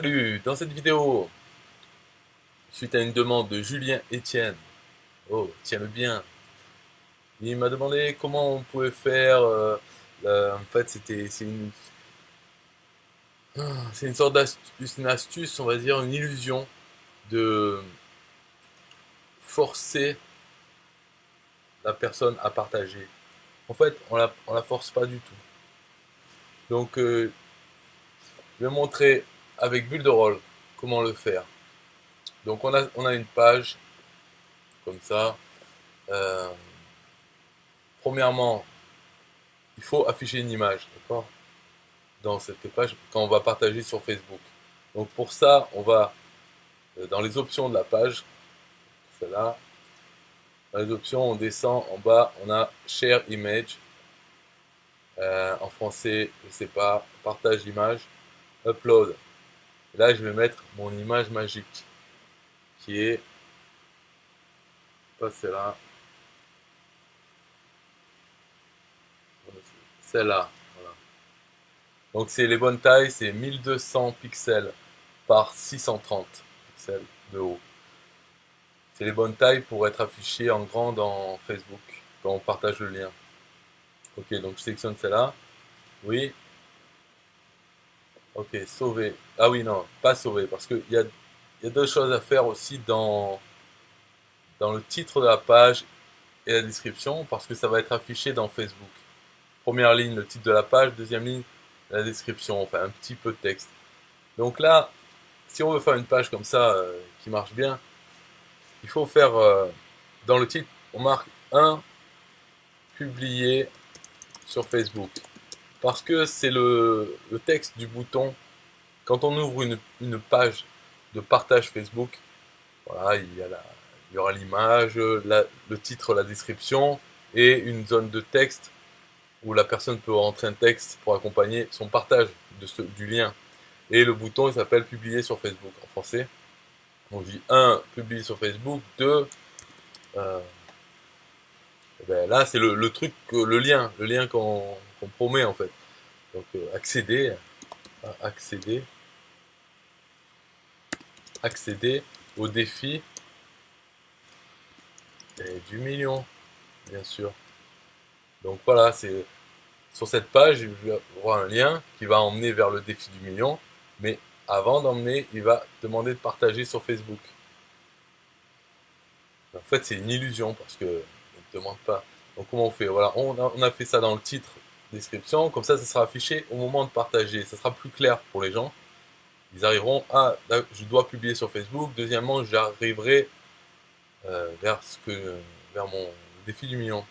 Salut, dans cette vidéo, suite à une demande de Julien Etienne, oh, tiens-le bien, il m'a demandé comment on pouvait faire, en fait c'est une sorte d'astuce, une astuce, on va dire, une illusion de forcer la personne à partager. En fait, on la force pas du tout. Donc, je vais montrer avec Builderall comment le faire. Donc, on a une page, comme ça. Euh, Premièrement, il faut afficher une image, d'accord, dans cette page quand on va partager sur Facebook. Donc pour ça, on va dans les options de la page, celle-là, dans les options, on descend en bas, on a Share Image, en français, je sais pas, partage d'image, Upload. Et là, je vais mettre mon image magique, qui est, pas celle-là, celle-là. Voilà. Donc c'est les bonnes tailles, c'est 1200 pixels par 630 pixels de haut. C'est les bonnes tailles pour être affiché en grand dans Facebook quand on partage le lien. Ok, donc je sélectionne celle-là. Oui. Ok, sauver. Ah oui, non, pas sauver, parce qu'il y a deux choses à faire aussi dans le titre de la page et la description, parce que ça va être affiché dans Facebook. Première ligne, le titre de la page. Deuxième ligne, la description, enfin un petit peu de texte. Donc là, si on veut faire une page comme ça qui marche bien, il faut faire dans le titre, on marque un publié sur Facebook. Parce que c'est le texte du bouton. Quand on ouvre une page de partage Facebook, voilà, il y aura l'image, le titre, la description et une zone de texte où la personne peut rentrer un texte pour accompagner son partage du lien. Et le bouton, il s'appelle publier sur Facebook en français. On dit 1, publier sur Facebook, 2, euh, ben là c'est le truc, le lien qu'on promet en fait. Donc accéder, accéder au défi du million, bien sûr. Donc voilà, c'est sur cette page, il va y avoir un lien qui va emmener vers le défi du million, mais avant d'emmener, il va demander de partager sur Facebook. En fait, c'est une illusion parce que ne demande pas. Donc comment on fait? Voilà, on a fait ça dans le titre, description, comme ça sera affiché au moment de partager. Ça sera plus clair pour les gens. Ils arriveront à, je dois publier sur Facebook. Deuxièmement, j'arriverai vers vers mon défi du million.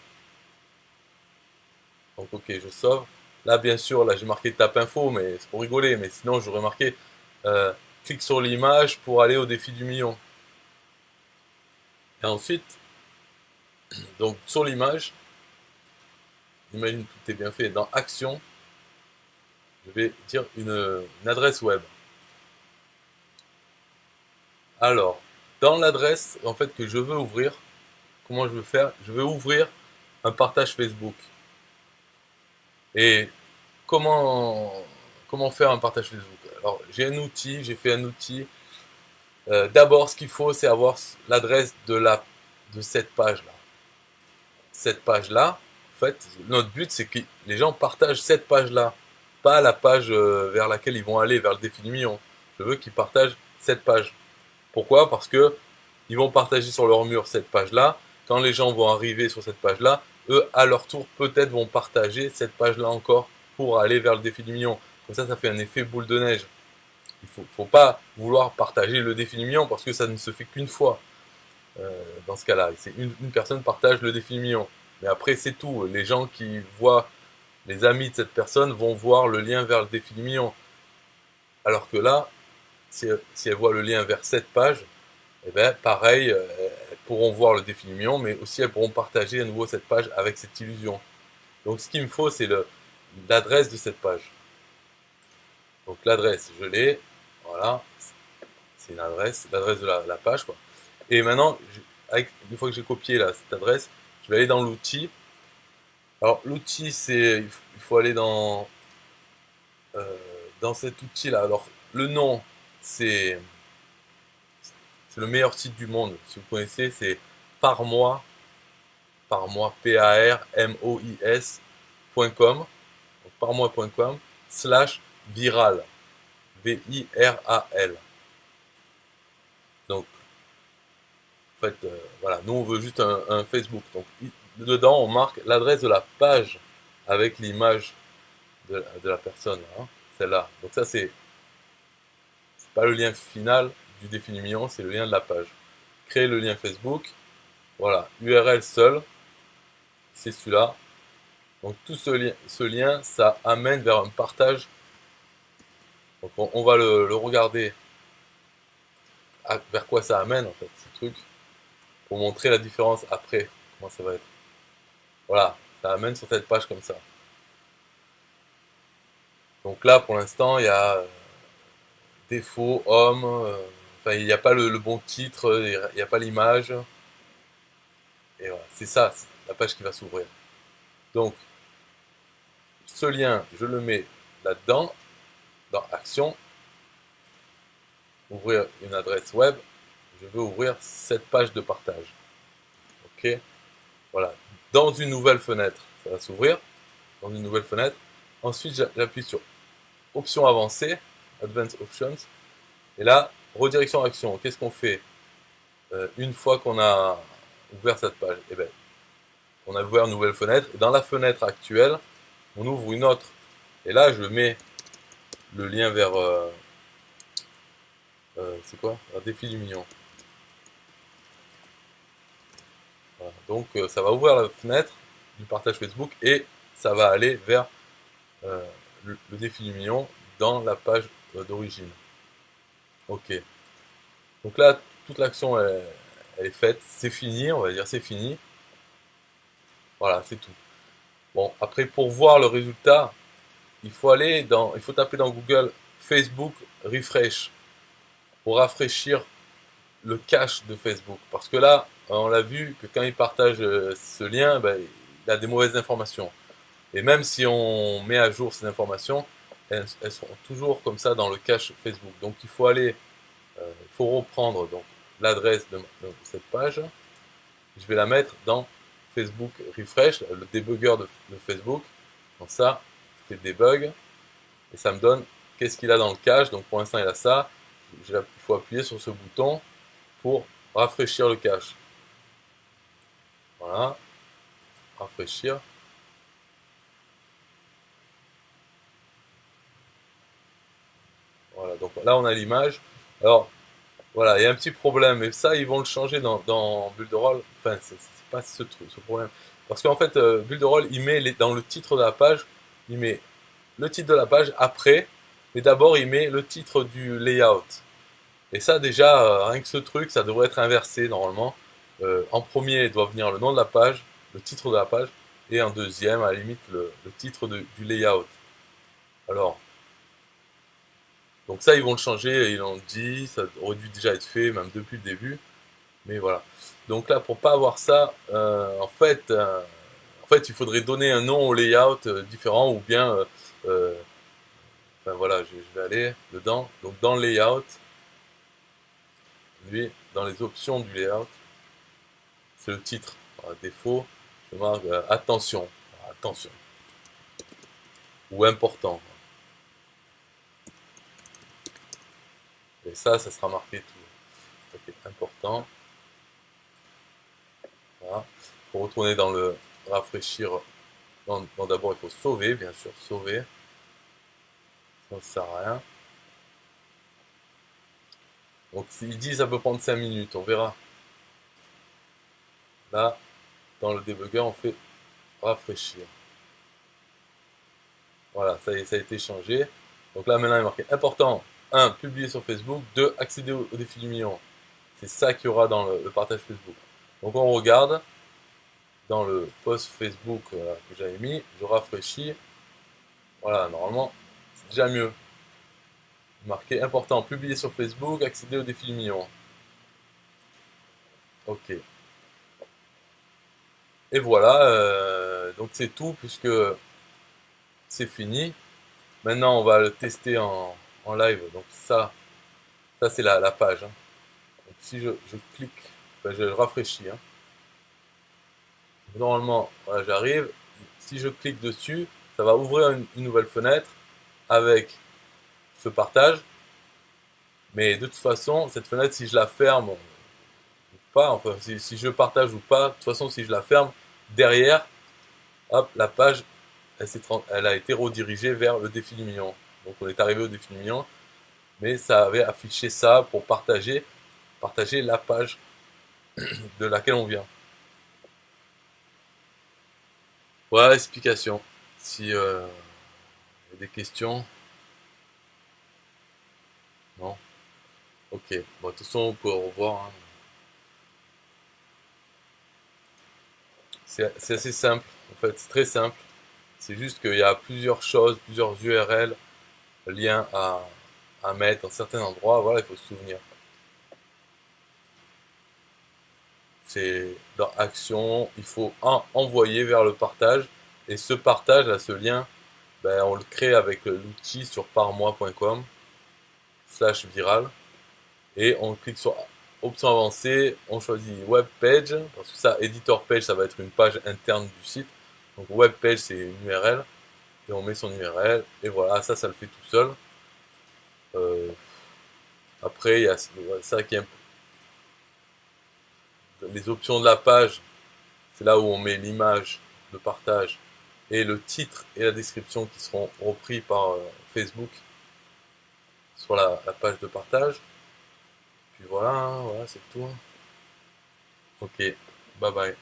Donc ok, je sauve. Là, bien sûr, là j'ai marqué tape info, mais c'est pour rigoler. Mais sinon, j'aurais marqué clique sur l'image pour aller au défi du million. Et ensuite, donc sur l'image, imagine tout est bien fait. Dans Action, je vais dire une adresse web. Alors, dans l'adresse en fait que je veux ouvrir, comment je veux faire? Je veux ouvrir un partage Facebook. Et comment comment faire un partage Facebook? Alors, j'ai fait un outil. D'abord, ce qu'il faut, c'est avoir l'adresse de cette page-là. Cette page-là, en fait, notre but, c'est que les gens partagent cette page-là, pas la page vers laquelle ils vont aller, vers le défi du million. Je veux qu'ils partagent cette page. Pourquoi? Parce que ils vont partager sur leur mur cette page-là. Quand les gens vont arriver sur cette page-là, eux, à leur tour, peut-être vont partager cette page-là encore pour aller vers le défi du million. Comme ça fait un effet boule de neige. Faut pas vouloir partager le défi du million parce que ça ne se fait qu'une fois. Dans ce cas-là, c'est une personne partage le défi du million. Mais après, c'est tout. Les gens qui voient, les amis de cette personne vont voir le lien vers le défi du million. Alors que là, si elles voient le lien vers cette page, eh ben, pareil, elles pourront voir le défi du million, mais aussi elles pourront partager à nouveau cette page avec cette illusion. Donc ce qu'il me faut, c'est l'adresse de cette page. Donc l'adresse, je l'ai, voilà, c'est l'adresse de la page, quoi. Et maintenant, une fois que j'ai copié là, cette adresse, je vais aller dans l'outil. Alors l'outil, il faut aller dans cet outil-là. Alors le nom, c'est le meilleur site du monde. Si vous connaissez, c'est parmois, parmois.com, parmois.com /viral, VIRAL. Donc, en fait, voilà, nous on veut juste un Facebook. Donc, dedans, on marque l'adresse de la page avec l'image de la personne, hein, celle-là. Donc ça, c'est pas le lien final du défi du million, c'est le lien de la page. Créer le lien Facebook, voilà, URL seul, c'est celui-là. Donc tout ce lien, ça amène vers un partage. Donc on va le regarder vers quoi ça amène en fait, ce truc, pour montrer la différence après, comment ça va être. Voilà, ça amène sur cette page comme ça. Donc là, pour l'instant, il y a défaut, homme, enfin il n'y a pas le bon titre, il n'y a pas l'image. Et voilà, c'est ça, c'est la page qui va s'ouvrir. Donc, ce lien, je le mets là-dedans, dans Action, ouvrir une adresse web. Je veux ouvrir cette page de partage. Ok, voilà. Dans une nouvelle fenêtre, ça va s'ouvrir. Dans une nouvelle fenêtre. Ensuite, j'appuie sur Options avancées, Advanced Options. Et là, redirection action. Qu'est-ce qu'on fait une fois qu'on a ouvert cette page? Eh bien, on a ouvert une nouvelle fenêtre. Et dans la fenêtre actuelle, on ouvre une autre. Et là, je mets le lien vers... c'est quoi? Un défi du million. Voilà. Donc, ça va ouvrir la fenêtre du partage Facebook et ça va aller vers le défi du million dans la page d'origine. Ok. Donc là, toute l'action elle est faite. C'est fini, on va dire c'est fini. Voilà, c'est tout. Bon, après, pour voir le résultat, il faut taper dans Google Facebook Refresh pour rafraîchir le cache de Facebook. Parce que là, on l'a vu que quand il partage ce lien, ben, il a des mauvaises informations. Et même si on met à jour ces informations, elles seront toujours comme ça dans le cache Facebook. Donc il faut il faut reprendre donc l'adresse de cette page. Je vais la mettre dans Facebook Refresh, le débugger de Facebook. Donc ça, c'est debug. Et ça me donne qu'est-ce qu'il a dans le cache. Donc pour l'instant, il a ça. Il faut appuyer sur ce bouton pour rafraîchir le cache. Voilà. Rafraîchir. Voilà. Donc là, on a l'image. Alors, voilà, il y a un petit problème. Et ça, ils vont le changer dans Builderall. Enfin, c'est pas ce problème. Parce qu'en fait, Builderall, il met dans le titre de la page, il met le titre de la page après, mais d'abord, il met le titre du layout. Et ça, déjà, rien que ce truc, ça devrait être inversé normalement. En premier, il doit venir le nom de la page, le titre de la page, et en deuxième, à la limite, le titre du layout. Alors, donc ça, ils vont le changer, ils l'ont dit, ça aurait dû déjà être fait, même depuis le début. Mais voilà. Donc là, pour pas avoir ça, en fait, il faudrait donner un nom au layout différent, ou bien, enfin voilà, je vais aller dedans. Donc dans le layout, lui, dans les options du layout, c'est le titre. Par défaut, je marque attention, attention, ou important. Et ça sera marqué tout. Ok, important. Voilà. Pour retourner dans le rafraîchir, d'abord il faut sauver, bien sûr, sauver. Ça ne sert à rien. Donc il dit ça peut prendre 5 minutes, on verra. Là, dans le débugger, on fait rafraîchir. Voilà, ça y est, ça a été changé. Donc là, maintenant, il est marqué important. 1. Publier sur Facebook. 2. Accéder au défi du million. C'est ça qu'il y aura dans le partage Facebook. Donc on regarde dans le post Facebook que j'avais mis. Je rafraîchis. Voilà, normalement, c'est déjà mieux. Marqué important. Publier sur Facebook. Accéder au défi du million. Ok. Et voilà, donc c'est tout puisque c'est fini. Maintenant, on va le tester en live. Donc ça, Ça, c'est la page, hein. Donc, si je clique, ben, je rafraîchis, hein. Normalement, voilà, j'arrive. Si je clique dessus, ça va ouvrir une nouvelle fenêtre avec ce partage. Mais de toute façon, cette fenêtre, si je la ferme ou pas, enfin, si je partage ou pas, de toute façon, si je la ferme, derrière, hop, la page, elle a été redirigée vers le défi du million. Donc on est arrivé au défi du million, mais ça avait affiché ça pour partager la page de laquelle on vient. Voilà l'explication. Si y a des questions, non. Ok. Bon, de toute façon, vous pouvez revoir, hein. C'est assez simple. En fait, c'est très simple. C'est juste qu'il y a plusieurs choses, plusieurs URL, liens à mettre dans certains endroits. Voilà, il faut se souvenir. C'est dans Action, il faut envoyer vers le partage. Et ce partage, là, ce lien, ben, on le crée avec l'outil sur parmoi.com/viral. Et on clique sur option avancée, on choisit web page, parce que ça, editor page, ça va être une page interne du site. Donc web page, c'est une URL, et on met son URL, et voilà, ça le fait tout seul. Après, il y a ça qui est les options de la page, c'est là où on met l'image de partage et le titre et la description qui seront repris par Facebook sur la page de partage. Puis voilà, hein, voilà, c'est tout. Ok, bye bye.